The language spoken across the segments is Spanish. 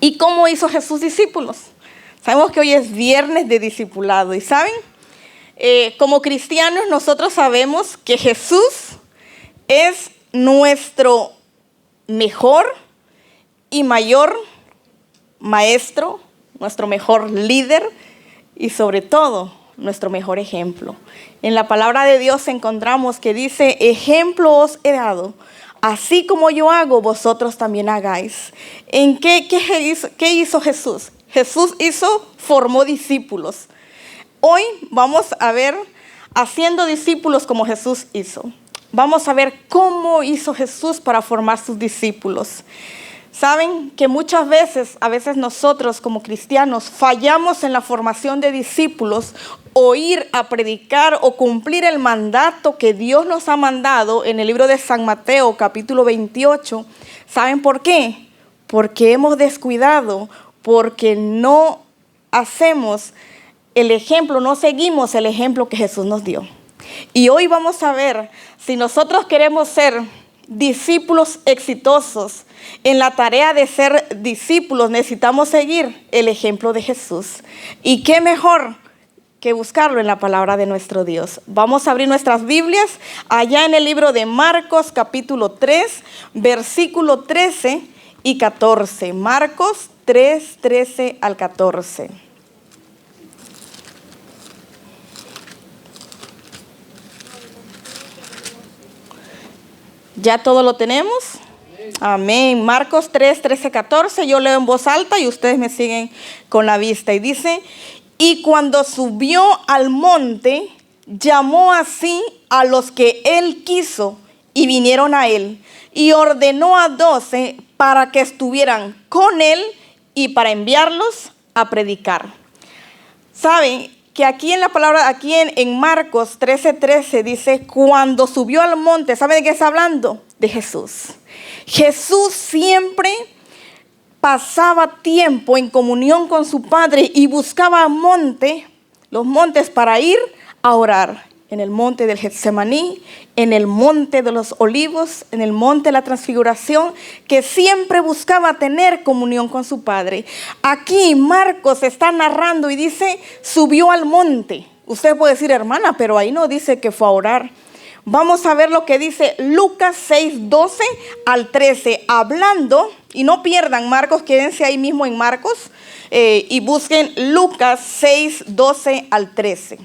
¿Y cómo hizo Jesús discípulos? Sabemos que hoy es viernes de discipulado y ¿saben? Como cristianos nosotros sabemos que Jesús es nuestro mejor y mayor maestro, nuestro mejor líder y sobre todo nuestro mejor ejemplo. En la palabra de Dios encontramos que dice: ejemplo os he dado, así como yo hago, vosotros también hagáis. ¿En qué hizo Jesús? Jesús formó discípulos. Hoy vamos a ver haciendo discípulos como Jesús hizo. Vamos a ver cómo hizo Jesús para formar sus discípulos. Saben que muchas veces, nosotros como cristianos fallamos en la formación de discípulos o ir a predicar o cumplir el mandato que Dios nos ha mandado en el libro de San Mateo, capítulo 28. ¿Saben por qué? Porque hemos descuidado, porque no hacemos el ejemplo, no seguimos el ejemplo que Jesús nos dio. Y hoy vamos a ver si nosotros queremos ser discípulos exitosos en la tarea de ser discípulos, necesitamos seguir el ejemplo de Jesús. Y qué mejor que buscarlo en la palabra de nuestro Dios. Vamos a abrir nuestras Biblias allá en el libro de Marcos, capítulo 3, versículo 13 y 14. Marcos 3, 13 al 14. ¿Ya todo lo tenemos? Amén. Marcos 3, 13, 14. Yo leo en voz alta y ustedes me siguen con la vista. Y dice: y cuando subió al monte, llamó así a los que él quiso y vinieron a él. Y ordenó a 12 para que estuvieran con él y para enviarlos a predicar. ¿Saben? Que aquí en la palabra, en Marcos 13:13 dice: cuando subió al monte. ¿Saben de qué está hablando? De Jesús. Jesús siempre pasaba tiempo en comunión con su Padre y buscaba los montes para ir a orar. En el monte del Getsemaní, en el monte de los Olivos, en el monte de la Transfiguración, que siempre buscaba tener comunión con su Padre. Aquí Marcos está narrando y dice: subió al monte. Usted puede decir: hermana, pero ahí no dice que fue a orar. Vamos a ver lo que dice Lucas 6, 12 al 13, hablando, y no pierdan Marcos, quédense ahí mismo en Marcos, y busquen Lucas 6, 12 al 13.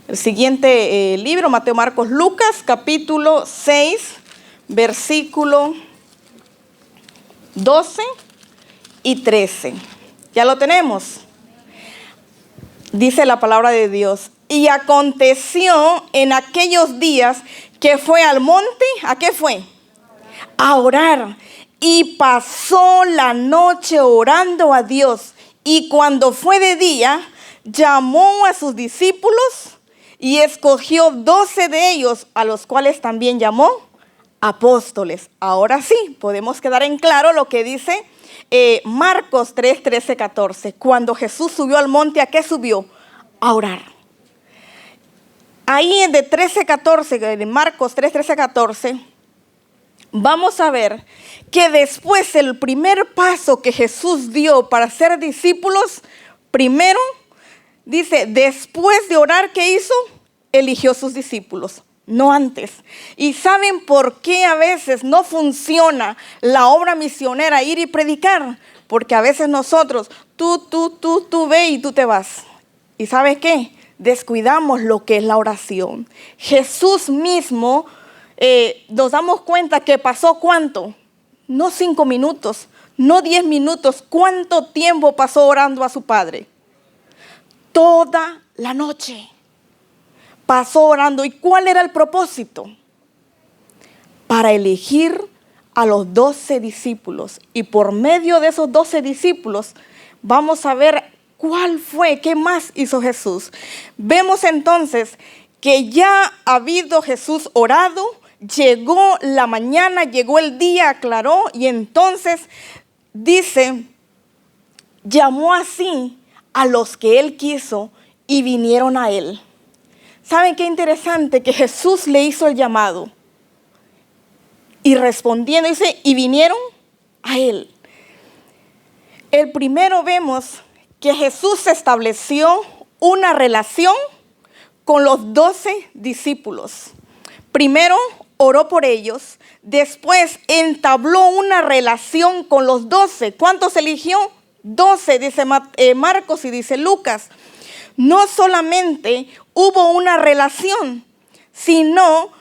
El siguiente libro, Mateo, Marcos, Lucas, capítulo 6, versículo 12 y 13. ¿Ya lo tenemos? Dice la palabra de Dios: y aconteció en aquellos días que fue al monte. ¿A qué fue? A orar. Y pasó la noche orando a Dios. Y cuando fue de día, llamó a sus discípulos y escogió 12 de ellos, a los cuales también llamó apóstoles. Ahora sí, podemos quedar en claro lo que dice Marcos 3, 13, 14. Cuando Jesús subió al monte, ¿a qué subió? A orar. Ahí de 13, 14, de Marcos 3, 13, 14, vamos a ver que después el primer paso que Jesús dio para ser discípulos, primero dice, después de orar, ¿qué hizo? Eligió sus discípulos, no antes. ¿Y saben por qué a veces no funciona la obra misionera, ir y predicar? Porque a veces nosotros, tú ve y tú te vas. ¿Y sabes qué? Descuidamos lo que es la oración. Jesús mismo, nos damos cuenta que pasó ¿cuánto? No 5 minutos, no 10 minutos. ¿Cuánto tiempo pasó orando a su Padre? Toda la noche pasó orando. ¿Y cuál era el propósito? Para elegir a los 12 discípulos. Y por medio de esos 12 discípulos vamos a ver cuál fue, qué más hizo Jesús. Vemos entonces que ya habido Jesús orado, llegó la mañana, llegó el día, aclaró, y entonces dice, llamó así a los que él quiso y vinieron a él. ¿Saben qué interesante? Que Jesús le hizo el llamado y respondiendo dice, y vinieron a él. El primero vemos que Jesús estableció una relación con los 12 discípulos. Primero oró por ellos, después entabló una relación con los 12. ¿Cuántos eligió? 12, dice Marcos y dice Lucas. No solamente hubo una relación, sino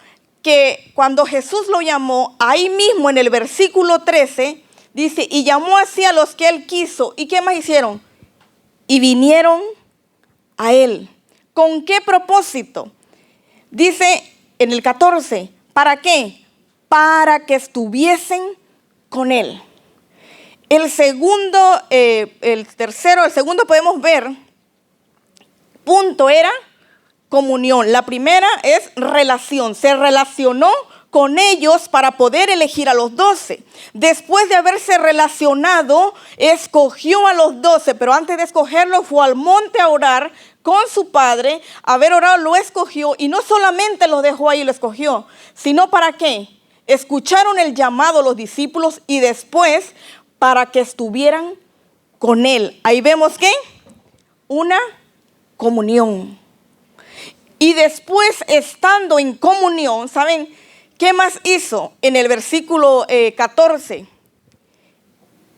que cuando Jesús lo llamó, ahí mismo en el versículo 13, dice, y llamó así a los que él quiso. ¿Y qué más hicieron? Y vinieron a él. ¿Con qué propósito? Dice en el 14, ¿para qué? Para que estuviesen con él. El segundo podemos ver, punto era comunión. La primera es relación. Se relacionó con ellos para poder elegir a los 12. Después de haberse relacionado, escogió a los 12, pero antes de escogerlo fue al monte a orar con su padre. Haber orado lo escogió y no solamente los dejó ahí, lo escogió, sino ¿para qué? Escucharon el llamado los discípulos y después para que estuvieran con él. Ahí vemos ¿qué? Una comunión. Y después, estando en comunión, ¿saben qué más hizo? En el versículo 14,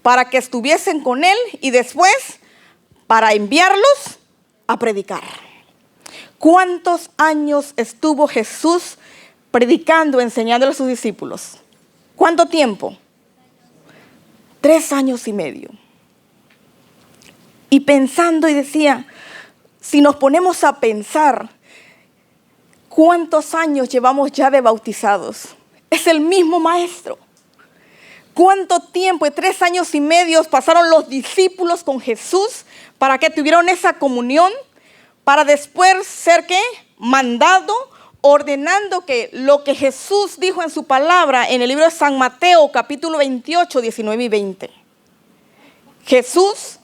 para que estuviesen con él y después para enviarlos a predicar. ¿Cuántos años estuvo Jesús predicando, enseñándole a sus discípulos? ¿Cuánto tiempo? 3 años y medio. Y pensando y decía, si nos ponemos a pensar, ¿cuántos años llevamos ya de bautizados? Es el mismo maestro. ¿Cuánto tiempo? 3 años y medio pasaron los discípulos con Jesús para que tuvieran esa comunión, para después ser ¿qué? Mandado, ordenando que lo que Jesús dijo en su palabra en el libro de San Mateo, capítulo 28, 19 y 20. Jesús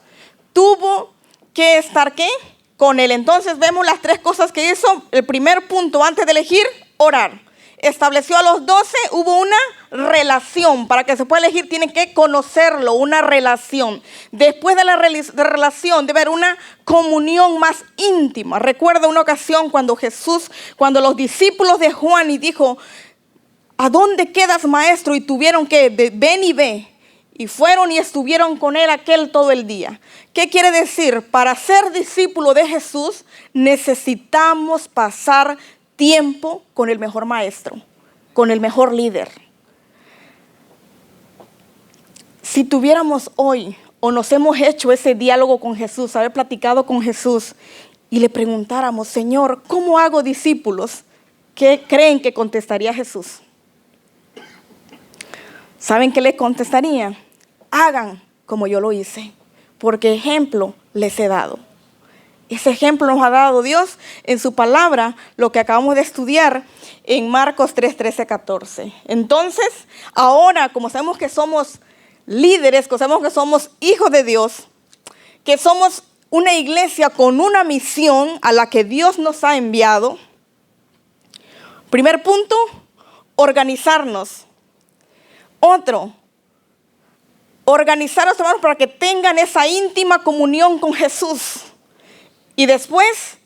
tuvo que estar ¿qué? Con él. Entonces vemos las 3 cosas que hizo. El primer punto, antes de elegir, orar. Estableció a los 12, hubo una relación. Para que se pueda elegir tienen que conocerlo, una relación. Después de la relación debe haber una comunión más íntima. Recuerdo una ocasión cuando los discípulos de Juan y dijo, ¿a dónde quedas, maestro? Y tuvieron que, ven y ve. Y fueron y estuvieron con él todo el día. ¿Qué quiere decir? Para ser discípulo de Jesús necesitamos pasar tiempo con el mejor maestro, con el mejor líder. Si tuviéramos hoy o nos hemos hecho ese diálogo con Jesús, haber platicado con Jesús y le preguntáramos, Señor, ¿cómo hago discípulos? ¿Qué creen que contestaría Jesús? ¿Saben qué le contestaría? Hagan como yo lo hice, porque ejemplo les he dado. Ese ejemplo nos ha dado Dios en su palabra, lo que acabamos de estudiar en Marcos 3, 13, 14. Entonces, ahora, como sabemos que somos líderes, que sabemos que somos hijos de Dios, que somos una iglesia con una misión a la que Dios nos ha enviado. Primer punto, organizarnos. Otro, organizarnos, hermanos, para que tengan esa íntima comunión con Jesús. Y después,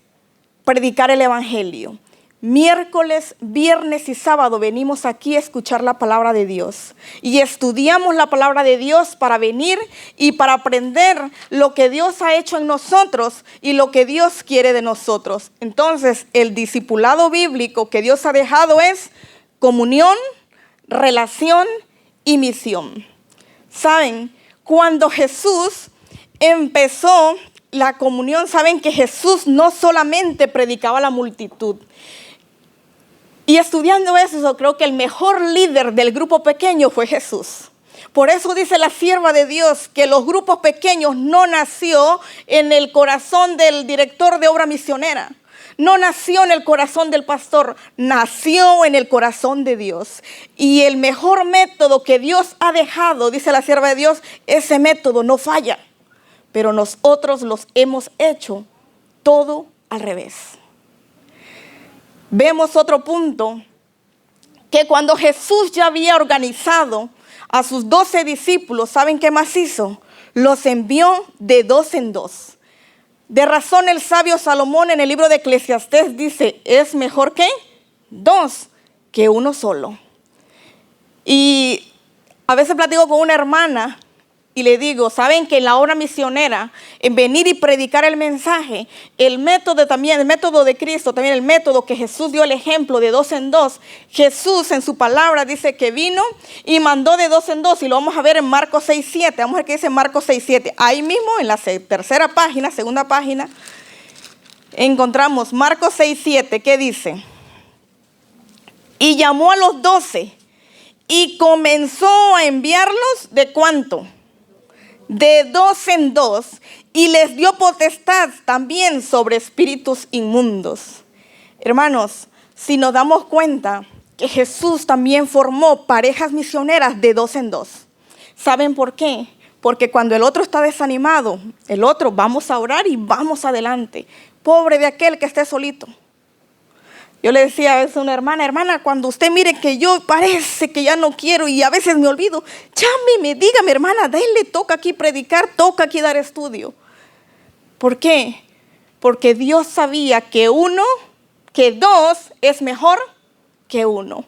predicar el evangelio. Miércoles, viernes y sábado venimos aquí a escuchar la palabra de Dios. Y estudiamos la palabra de Dios para venir y para aprender lo que Dios ha hecho en nosotros y lo que Dios quiere de nosotros. Entonces, el discipulado bíblico que Dios ha dejado es comunión, relación y misión. Saben, cuando Jesús empezó la comunión, saben que Jesús no solamente predicaba a la multitud. Y estudiando eso, creo que el mejor líder del grupo pequeño fue Jesús. Por eso dice la sierva de Dios que los grupos pequeños no nació en el corazón del director de obra misionera. No nació en el corazón del pastor, nació en el corazón de Dios. Y el mejor método que Dios ha dejado, dice la sierva de Dios, ese método no falla. Pero nosotros los hemos hecho todo al revés. Vemos otro punto, que cuando Jesús ya había organizado a sus 12 discípulos, ¿saben qué más hizo? los envió de dos en dos. De razón el sabio Salomón en el libro de Eclesiastés dice, es mejor que dos que uno solo. Y a veces platico con una hermana y le digo, ¿saben que en la obra misionera, en venir y predicar el mensaje, el método también, el método de Cristo, también el método que Jesús dio el ejemplo de dos en dos? Jesús en su palabra dice que vino y mandó de dos en dos, y lo vamos a ver en Marcos 6:7. Vamos a ver qué dice Marcos 6:7. Ahí mismo en la tercera página, segunda página, encontramos Marcos 6:7. ¿Qué dice? Y llamó a los 12 y comenzó a enviarlos, ¿de cuánto? De dos en dos, y les dio potestad también sobre espíritus inmundos. Hermanos, si nos damos cuenta que Jesús también formó parejas misioneras de dos en dos. ¿Saben por qué? Porque cuando el otro está desanimado, el otro, vamos a orar y vamos adelante. Pobre de aquel que esté solito. Yo le decía a veces a una hermana, cuando usted mire que yo parece que ya no quiero y a veces me olvido, llámeme, dígame, hermana, de él le toca aquí predicar, toca aquí dar estudio. ¿Por qué? Porque Dios sabía que dos es mejor que uno.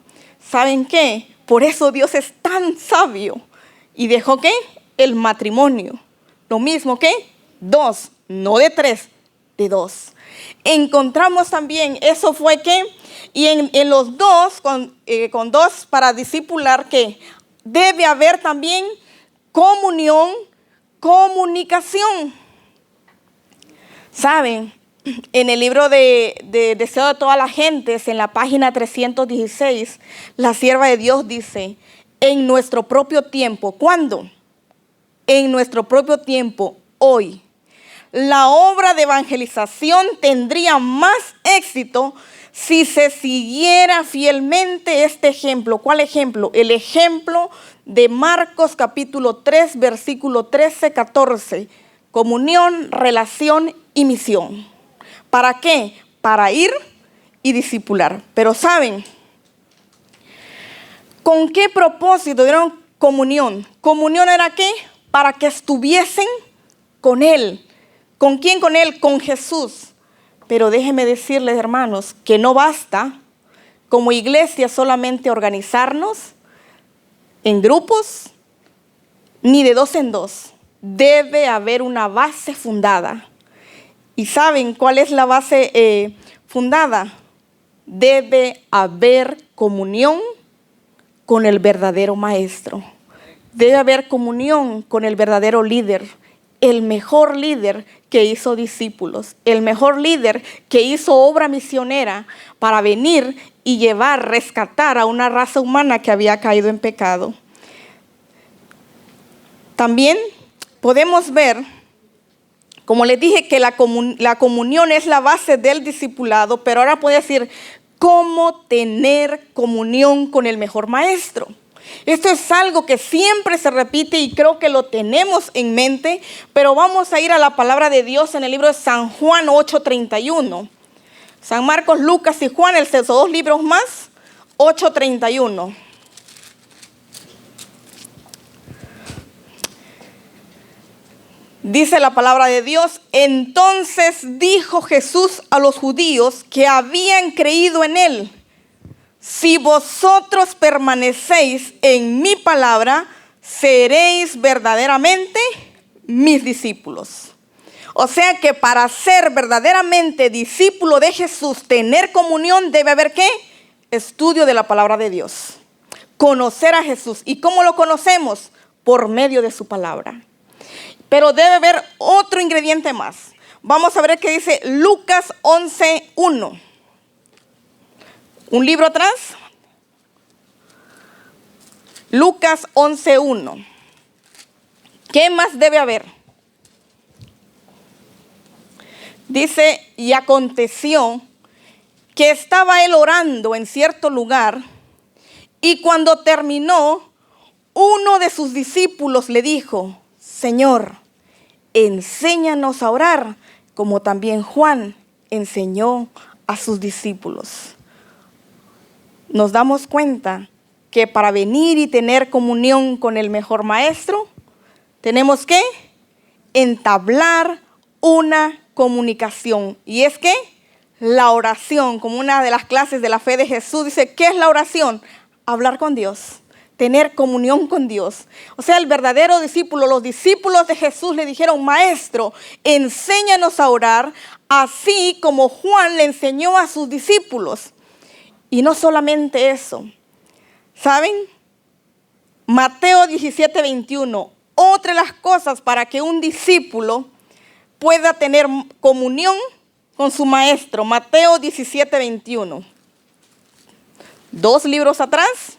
¿Saben qué? Por eso Dios es tan sabio y dejó ¿qué? El matrimonio. Lo mismo que dos, no de tres, de dos. Encontramos también, eso fue que, y en los dos, con dos para discipular, que debe haber también comunión, comunicación. ¿Saben? En el libro de Deseo de todas las gentes, en la página 316, la sierva de Dios dice, en nuestro propio tiempo, ¿cuándo? En nuestro propio tiempo, hoy. La obra de evangelización tendría más éxito si se siguiera fielmente este ejemplo. ¿Cuál ejemplo? El ejemplo de Marcos capítulo 3, versículo 13-14. Comunión, relación y misión. ¿Para qué? Para ir y discipular. Pero ¿saben con qué propósito dieron comunión? Comunión era ¿qué? Para que estuviesen con Él. ¿Con quién? Con Él, con Jesús. Pero déjenme decirles, hermanos, que no basta como iglesia solamente organizarnos en grupos, ni de dos en dos. Debe haber una base fundada. ¿Y saben cuál es la base fundada? Debe haber comunión con el verdadero maestro. Debe haber comunión con el verdadero líder. El mejor líder que hizo discípulos, el mejor líder que hizo obra misionera para venir y llevar, rescatar a una raza humana que había caído en pecado. También podemos ver, como les dije, que la comunión es la base del discipulado, pero ahora puedo decir, ¿cómo tener comunión con el mejor maestro? Esto es algo que siempre se repite y creo que lo tenemos en mente, pero vamos a ir a la palabra de Dios en el libro de San Juan 8:31. San Marcos, Lucas y Juan, esos dos libros más, 8:31. Dice la palabra de Dios, entonces dijo Jesús a los judíos que habían creído en Él, si vosotros permanecéis en mi palabra, seréis verdaderamente mis discípulos. O sea que para ser verdaderamente discípulo de Jesús, tener comunión, debe haber ¿qué? Estudio de la palabra de Dios. Conocer a Jesús. ¿Y cómo lo conocemos? Por medio de su palabra. Pero debe haber otro ingrediente más. Vamos a ver qué dice Lucas 11:1. Un libro atrás. Lucas 11:1. ¿Qué más debe haber? Dice, y aconteció que estaba él orando en cierto lugar, y cuando terminó, uno de sus discípulos le dijo, Señor, enséñanos a orar, como también Juan enseñó a sus discípulos. Nos damos cuenta que para venir y tener comunión con el mejor maestro, tenemos que entablar una comunicación. Y es que la oración, como una de las clases de la fe de Jesús, dice, ¿qué es la oración? Hablar con Dios, tener comunión con Dios. O sea, el verdadero discípulo, los discípulos de Jesús le dijeron, Maestro, enséñanos a orar, así como Juan le enseñó a sus discípulos. Y no solamente eso, ¿saben? Mateo 17:21, otra de las cosas para que un discípulo pueda tener comunión con su maestro. Mateo 17:21. 2 libros atrás.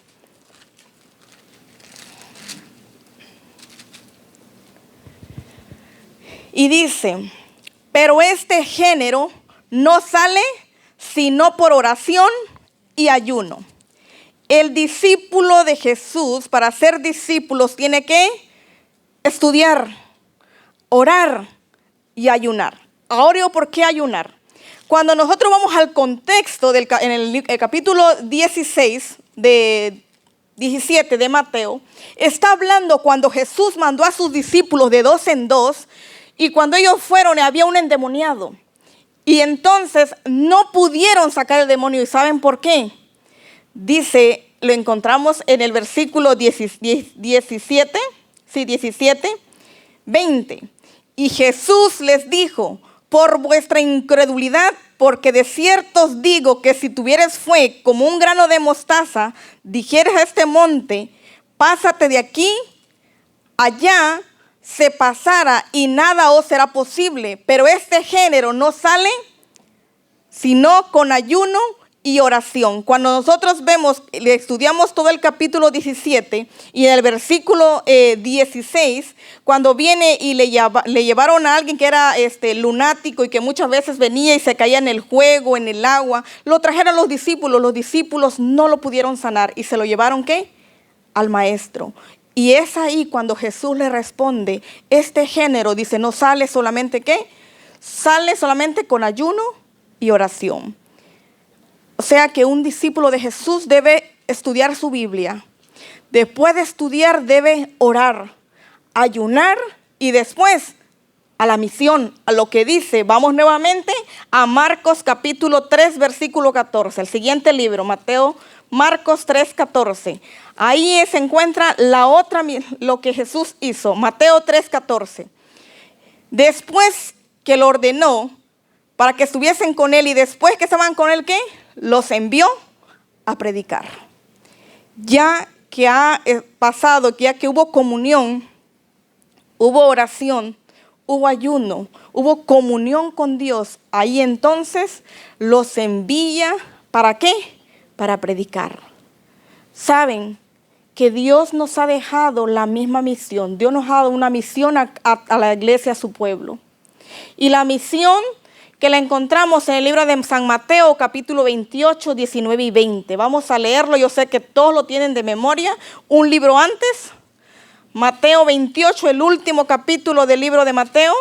Y dice, pero este género no sale sino por oración y ayuno. El discípulo de Jesús, para ser discípulos, tiene que estudiar, orar y ayunar. Ahora, ¿por qué ayunar? Cuando nosotros vamos al contexto en el capítulo 17 de Mateo, está hablando cuando Jesús mandó a sus discípulos de 2 en 2, y cuando ellos fueron había un endemoniado. Y entonces no pudieron sacar el demonio. ¿Y saben por qué? Dice, lo encontramos en el versículo 17, 20. Y Jesús les dijo, por vuestra incredulidad, porque de cierto os digo que si tuvieres fe como un grano de mostaza, dijeres a este monte, pásate de aquí, allá, se pasará y nada os será posible. Pero este género no sale sino con ayuno y oración. Cuando nosotros le estudiamos todo el capítulo 17 y en el versículo 16, cuando viene y le llevaron a alguien que era lunático y que muchas veces venía y se caía en el juego, en el agua, lo trajeron los discípulos no lo pudieron sanar y se lo llevaron ¿qué? Al maestro. Y es ahí cuando Jesús le responde, este género, dice, no sale solamente ¿qué? Sale solamente con ayuno y oración. O sea que un discípulo de Jesús debe estudiar su Biblia. Después de estudiar debe orar, ayunar y después a la misión, a lo que dice. Vamos nuevamente a Marcos capítulo 3, versículo 14. El siguiente libro, Marcos 3, 14. Ahí se encuentra lo que Jesús hizo. Mateo 3, 14. Después que lo ordenó para que estuviesen con él y después que estaban con él, ¿qué? Los envió a predicar. Ya que ha pasado, ya que hubo comunión, hubo oración, hubo ayuno, hubo comunión con Dios, ahí entonces los envía, ¿para qué? Para predicar. Saben que Dios nos ha dejado la misma misión. Dios nos ha dado una misión a la iglesia, a su pueblo. Y la misión que la encontramos en el libro de San Mateo, capítulo 28, 19 y 20. Vamos a leerlo, yo sé que todos lo tienen de memoria. Un libro antes, Mateo 28, el último capítulo del libro de Mateo.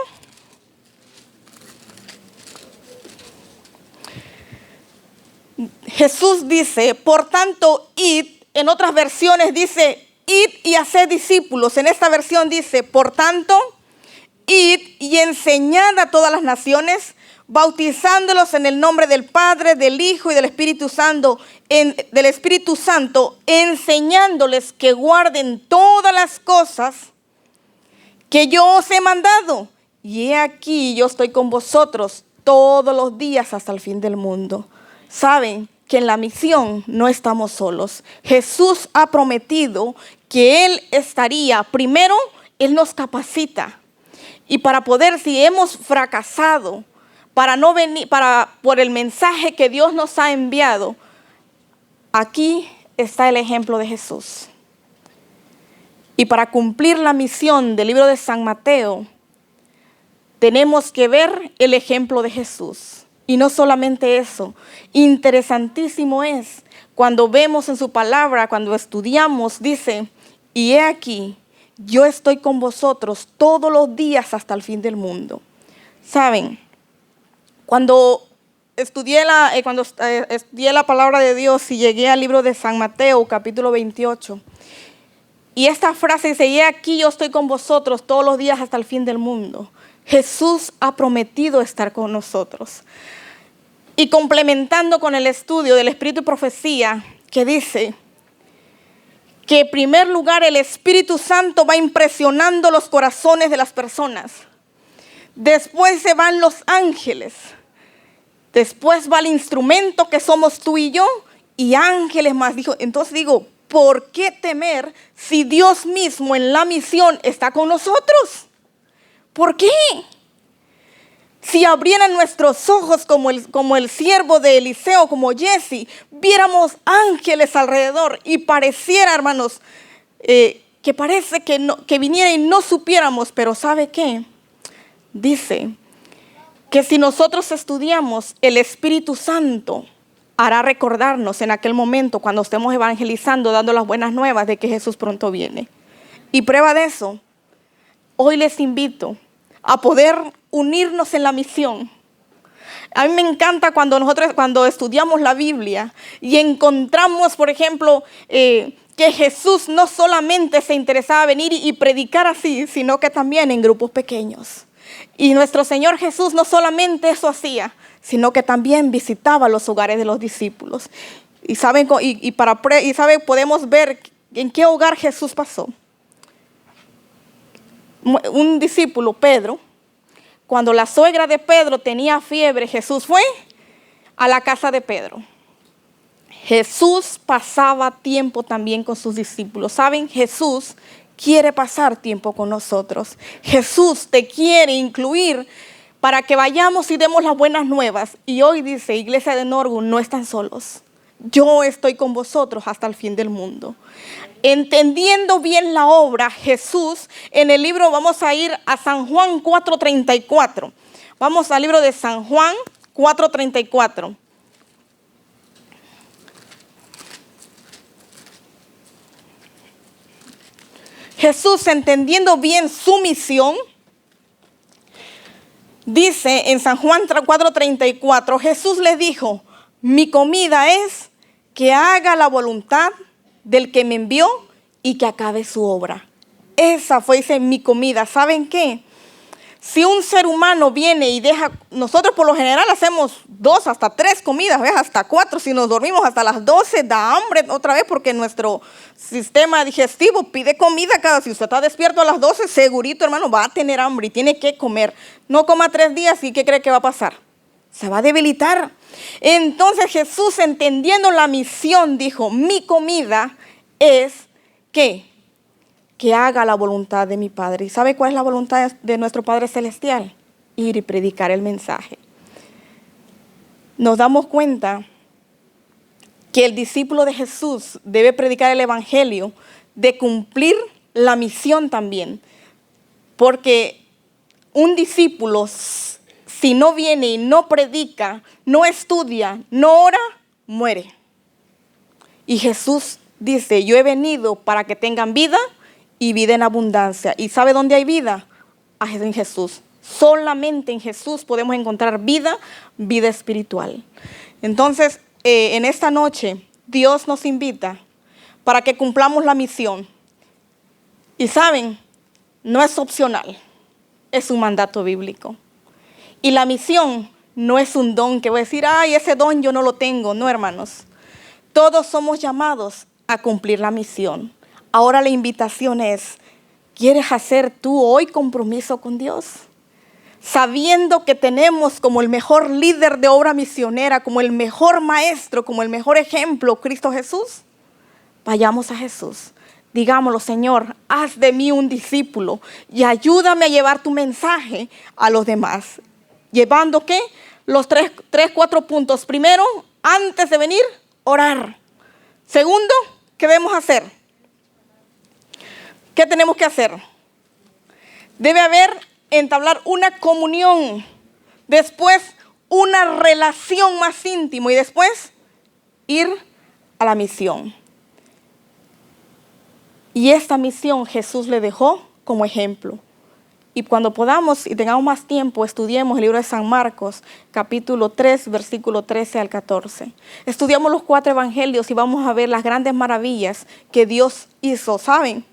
Jesús dice, por tanto, id. En otras versiones dice, id y haced discípulos. En esta versión dice, por tanto, id y enseñad a todas las naciones, bautizándolos en el nombre del Padre, del Hijo y del Espíritu Santo, enseñándoles que guarden todas las cosas que yo os he mandado. Y he aquí, yo estoy con vosotros todos los días hasta el fin del mundo. Saben que en la misión no estamos solos. Jesús ha prometido que Él estaría. Primero, Él nos capacita. Y para poder, si hemos fracasado, por el mensaje que Dios nos ha enviado, aquí está el ejemplo de Jesús. Y para cumplir la misión del libro de San Mateo, tenemos que ver el ejemplo de Jesús. Y no solamente eso, interesantísimo es cuando vemos en su palabra, cuando estudiamos, dice, y he aquí, yo estoy con vosotros todos los días hasta el fin del mundo. ¿Saben? Cuando estudié la palabra de Dios y llegué al libro de San Mateo, capítulo 28, Y esta frase dice, y aquí yo estoy con vosotros todos los días hasta el fin del mundo. Jesús ha prometido estar con nosotros. Y complementando con el estudio del Espíritu y Profecía, que dice que en primer lugar el Espíritu Santo va impresionando los corazones de las personas. Después se van los ángeles. Después va el instrumento que somos tú y yo, y ángeles más. Entonces digo, ¿por qué temer si Dios mismo en la misión está con nosotros? ¿Por qué? Si abrieran nuestros ojos como el siervo de Eliseo, como Jesse, viéramos ángeles alrededor y pareciera, hermanos, que parece que viniera y no supiéramos, pero ¿sabe qué? Dice que si nosotros estudiamos, el Espíritu Santo hará recordarnos en aquel momento cuando estemos evangelizando, dando las buenas nuevas de que Jesús pronto viene. Y prueba de eso, hoy les invito a poder unirnos en la misión. A mí me encanta cuando estudiamos la Biblia y encontramos, por ejemplo, que Jesús no solamente se interesaba en venir y predicar así, sino que también en grupos pequeños. Y nuestro Señor Jesús no solamente eso hacía, sino que también visitaba los hogares de los discípulos. Y saben, podemos ver en qué hogar Jesús pasó. Un discípulo, Pedro, cuando la suegra de Pedro tenía fiebre, Jesús fue a la casa de Pedro. Jesús pasaba tiempo también con sus discípulos. ¿Saben? Jesús quiere pasar tiempo con nosotros. Jesús te quiere incluir para que vayamos y demos las buenas nuevas. Y hoy dice, Iglesia de Norwood, no están solos. Yo estoy con vosotros hasta el fin del mundo. Entendiendo bien la obra, Jesús, en el libro, vamos a ir a San Juan 4:34. Vamos al libro de San Juan 4:34. Jesús, entendiendo bien su misión, dice en San Juan 4:34, Jesús le dijo, mi comida es que haga la voluntad del que me envió y que acabe su obra. Esa fue, dice, mi comida. ¿Saben qué? Si un ser humano viene y deja, nosotros por lo general hacemos 2 hasta 3 comidas, ¿ves? Hasta 4, si nos dormimos hasta las 12, da hambre otra vez porque nuestro sistema digestivo pide comida si usted está despierto a las 12, segurito, hermano, va a tener hambre y tiene que comer. No coma 3 días y ¿qué cree que va a pasar? Se va a debilitar. Entonces Jesús, entendiendo la misión, dijo, mi comida es ¿qué? Que haga la voluntad de mi Padre. ¿Y sabe cuál es la voluntad de nuestro Padre Celestial? Ir y predicar el mensaje. Nos damos cuenta que el discípulo de Jesús debe predicar el evangelio, de cumplir la misión también. Porque un discípulo, si no viene y no predica, no estudia, no ora, muere. Y Jesús dice, yo he venido para que tengan vida y vida en abundancia. ¿Y sabe dónde hay vida? En Jesús. Solamente en Jesús podemos encontrar vida espiritual. Entonces, en esta noche, Dios nos invita para que cumplamos la misión. Y saben, no es opcional, es un mandato bíblico. Y la misión no es un don que voy a decir, ay, ese don yo no lo tengo. No, hermanos. Todos somos llamados a cumplir la misión. Ahora la invitación es, ¿quieres hacer tú hoy compromiso con Dios? Sabiendo que tenemos como el mejor líder de obra misionera, como el mejor maestro, como el mejor ejemplo, Cristo Jesús. Vayamos a Jesús. Digámoslo, Señor, haz de mí un discípulo y ayúdame a llevar tu mensaje a los demás. Llevando, ¿qué? Los 4 puntos. Primero, antes de venir, orar. Segundo, ¿qué debemos hacer? ¿Qué tenemos que hacer? Debe entablar una comunión. Después, una relación más íntima. Y después, ir a la misión. Y esta misión Jesús le dejó como ejemplo. Y cuando podamos y tengamos más tiempo, estudiemos el libro de San Marcos, capítulo 3, versículo 13 al 14. Estudiamos los 4 evangelios y vamos a ver las grandes maravillas que Dios hizo. ¿Saben?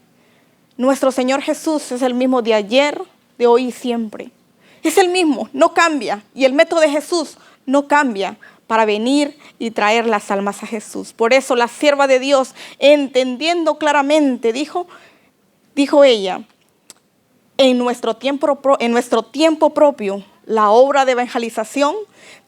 Nuestro Señor Jesús es el mismo de ayer, de hoy y siempre. Es el mismo, no cambia. Y el método de Jesús no cambia para venir y traer las almas a Jesús. Por eso la sierva de Dios, entendiendo claramente, dijo ella, en nuestro tiempo propio, la obra de evangelización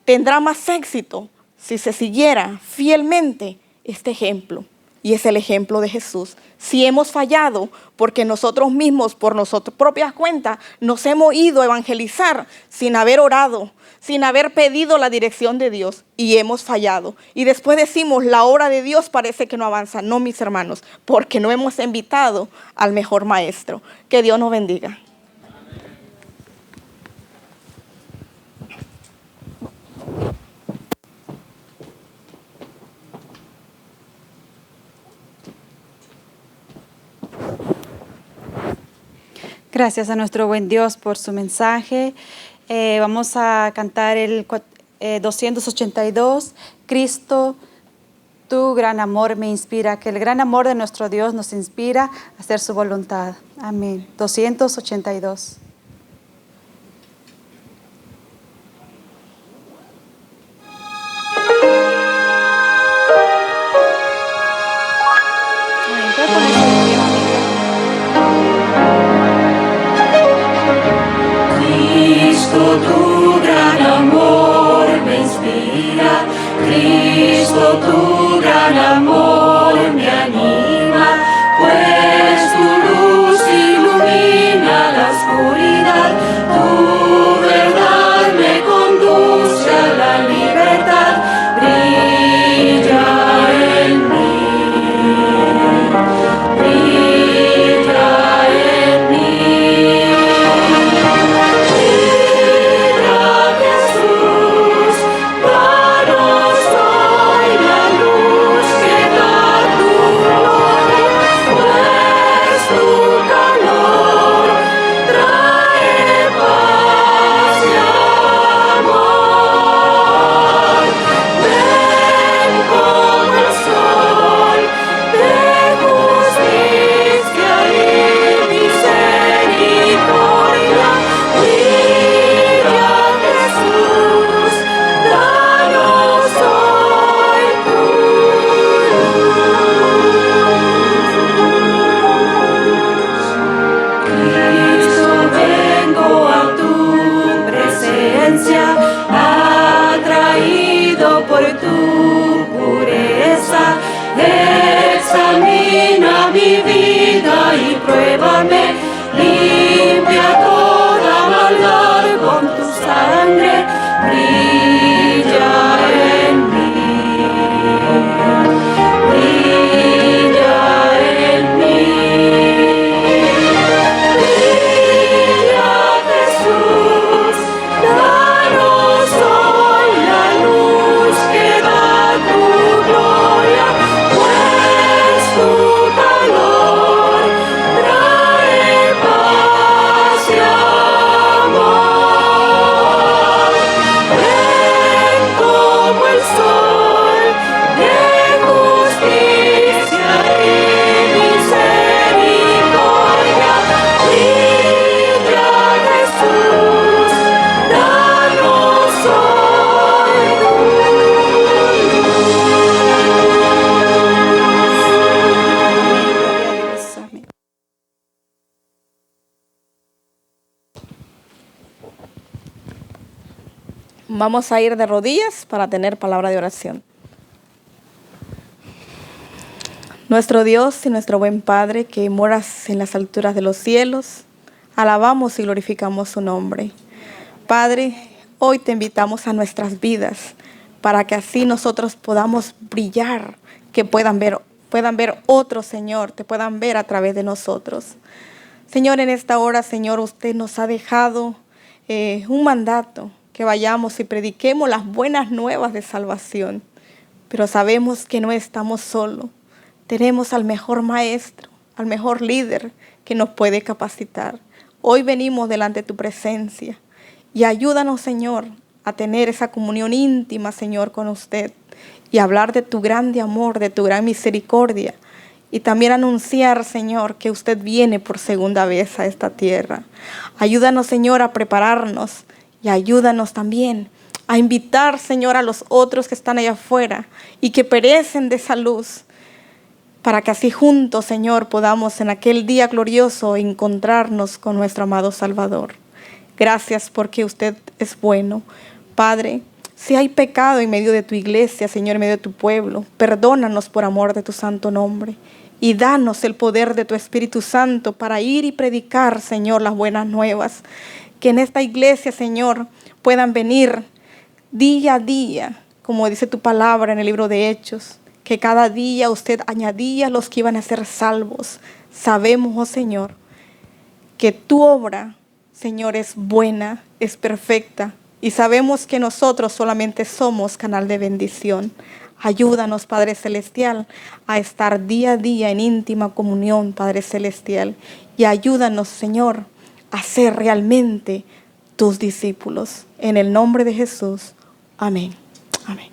tendrá más éxito si se siguiera fielmente este ejemplo. Y es el ejemplo de Jesús. Si hemos fallado porque nosotros mismos, por nuestras propias cuentas, nos hemos ido a evangelizar sin haber orado, sin haber pedido la dirección de Dios, y hemos fallado. Y después decimos, la obra de Dios parece que no avanza. No, mis hermanos, porque no hemos invitado al mejor maestro. Que Dios nos bendiga. Gracias a nuestro buen Dios por su mensaje. Vamos a cantar el 282, Cristo, tu gran amor me inspira. Que el gran amor de nuestro Dios nos inspira a hacer su voluntad. Amén. 282. Cristo, tu gran amor me inspira, Cristo, tu gran amor me anima, pues tu luz ilumina la oscuridad, tu verdad me conduce a la libertad, brilla en mí, brilla en mí. Examina mi vida y pruébame, limpia toda maldad con tu sangre, brilla en mí, brilla en mí, brilla Jesús, danos hoy la luz que da tu gloria. Tu calor trae paz y amor. Ven como el sol de justicia y misericordia. Brilla Jesús, danos hoy tu luz. Vamos a ir de rodillas para tener palabra de oración. Nuestro Dios y nuestro buen Padre, que moras en las alturas de los cielos, alabamos y glorificamos su nombre. Padre, hoy te invitamos a nuestras vidas para que así nosotros podamos brillar, que puedan ver otros, Señor, te puedan ver a través de nosotros. Señor, en esta hora, Señor, usted nos ha dejado un mandato, que vayamos y prediquemos las buenas nuevas de salvación. Pero sabemos que no estamos solos. Tenemos al mejor maestro, al mejor líder que nos puede capacitar. Hoy venimos delante de tu presencia y ayúdanos, Señor, a tener esa comunión íntima, Señor, con usted y hablar de tu grande amor, de tu gran misericordia y también anunciar, Señor, que usted viene por segunda vez a esta tierra. Ayúdanos, Señor, a prepararnos y ayúdanos también a invitar, Señor, a los otros que están allá afuera y que perecen de esa luz, para que así juntos, Señor, podamos en aquel día glorioso encontrarnos con nuestro amado Salvador. Gracias porque usted es bueno. Padre, si hay pecado en medio de tu iglesia, Señor, en medio de tu pueblo, perdónanos por amor de tu santo nombre y danos el poder de tu Espíritu Santo para ir y predicar, Señor, las buenas nuevas. Que en esta iglesia, Señor, puedan venir día a día, como dice tu palabra en el libro de Hechos, que cada día usted añadía los que iban a ser salvos. Sabemos, oh Señor, que tu obra, Señor, es buena, es perfecta, y sabemos que nosotros solamente somos canal de bendición. Ayúdanos, Padre Celestial, a estar día a día en íntima comunión, Padre Celestial, y ayúdanos, Señor, a ser realmente tus discípulos. En el nombre de Jesús. Amén. Amén.